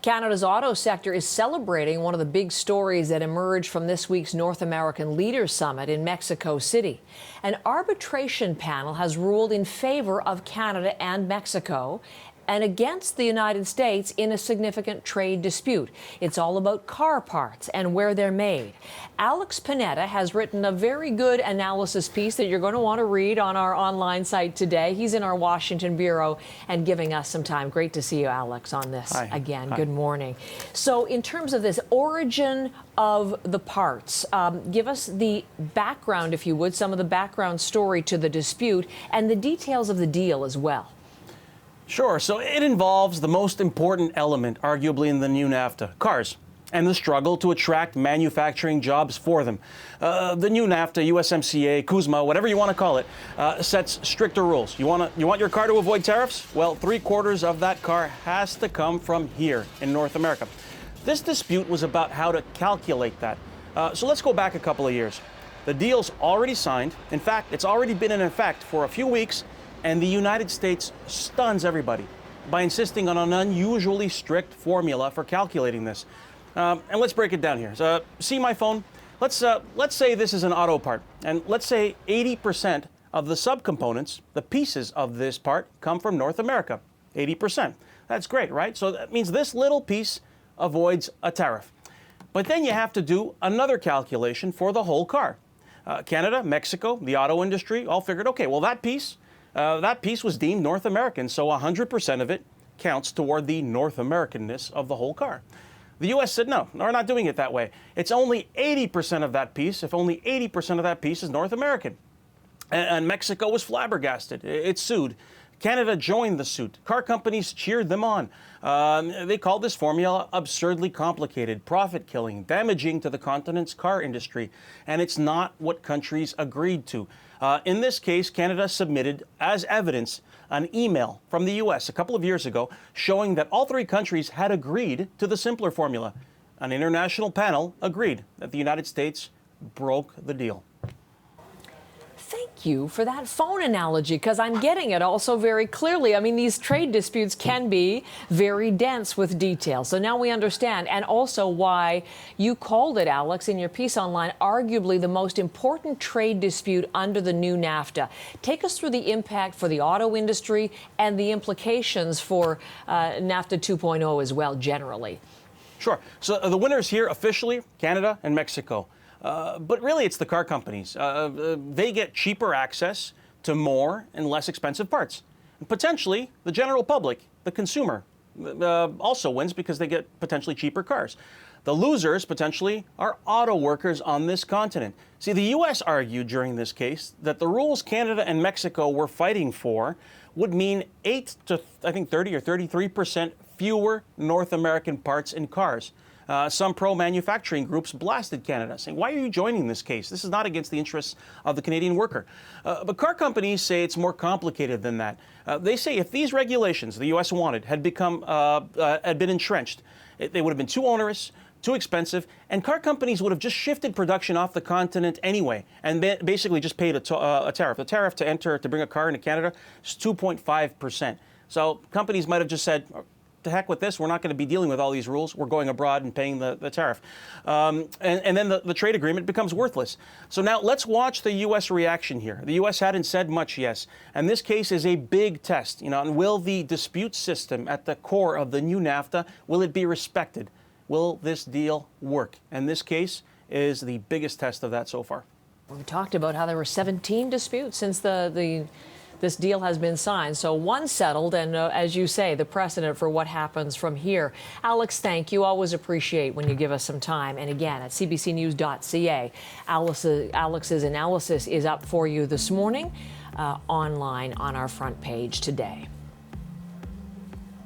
Canada's auto sector is celebrating one of the big stories that emerged from this week's North American Leaders Summit in Mexico City. An arbitration panel has ruled in favor of Canada and Mexico and against the United States in a significant trade dispute. It's all about car parts and where they're made. Alex Panetta has written a very good analysis piece that you're going to want to read on our online site today. He's in our Washington bureau and giving us some time. Great to see you, Alex, on this again. Hi. Good morning. So in terms of this origin of the parts, give us the background, if you would, some of the background story to the dispute and the details of the deal as well. Sure. So it involves the most important element, arguably, in the new NAFTA, cars, and the struggle to attract manufacturing jobs for them. The new NAFTA, USMCA, CUSMA, whatever you want to call it, sets stricter rules. You want your car to avoid tariffs? Well, 3/4 of that car has to come from here in North America. This dispute was about how to calculate that. So let's go back a couple of years. The deal's already signed. In fact, it's already been in effect for a few weeks. And the United States stuns everybody by insisting on an unusually strict formula for calculating this. And let's break it down here. So, see my phone? Let's say this is an auto part, and let's say 80% of the subcomponents, the pieces of this part, come from North America. 80%. That's great, right? So that means this little piece avoids a tariff. But then you have to do another calculation for the whole car. Canada, Mexico, the auto industry all figured, okay, well, that piece was deemed North American, so 100% of it counts toward the North Americanness of the whole car. The U.S. said, no, we're not doing it that way. It's only 80% of that piece, if only 80% of that piece is North American. And Mexico was flabbergasted. It sued. Canada joined the suit. Car companies cheered them on. They called this formula absurdly complicated, profit-killing, damaging to the continent's car industry. And it's not what countries agreed to. In this case, Canada submitted as evidence an email from the U.S. a couple of years ago showing that all three countries had agreed to the simpler formula. An international panel agreed that the United States broke the deal. Thank you for that phone analogy, because I'm getting it also very clearly. I mean, these trade disputes can be very dense with detail. So now we understand, and also why you called it, Alex, in your piece online, arguably the most important trade dispute under the new NAFTA. Take us through the impact for the auto industry and the implications for NAFTA 2.0 as well, generally. Sure. So the winners here officially, Canada and Mexico. But really, it's the car companies. They get cheaper access to more and less expensive parts. And potentially, the general public, the consumer, also wins because they get potentially cheaper cars. The losers, potentially, are auto workers on this continent. See, the U.S. argued during this case that the rules Canada and Mexico were fighting for would mean 8 to, I think, 30 or 33% fewer North American parts in cars. Some pro-manufacturing groups blasted Canada, saying, why are you joining this case? This is not against the interests of the Canadian worker. But car companies say it's more complicated than that. They say if these regulations the U.S. wanted had been entrenched, they would have been too onerous, too expensive, and car companies would have just shifted production off the continent anyway and basically just paid a tariff. The tariff to bring a car into Canada is 2.5%. So companies might have just said, to heck with this, we're not going to be dealing with all these rules. We're going abroad and paying the tariff. And then the trade agreement becomes worthless. So now let's watch the U.S. reaction here. The U.S. hadn't said much, yes. And this case is a big test. And will the dispute system at the core of the new NAFTA, will it be respected? Will this deal work? And this case is the biggest test of that so far. We talked about how there were 17 disputes since this deal has been signed. So one settled, and as you say, the precedent for what happens from here. Alex, thank you. Always appreciate when you give us some time. And again, at CBCNews.ca, Alex's analysis is up for you this morning online on our front page today.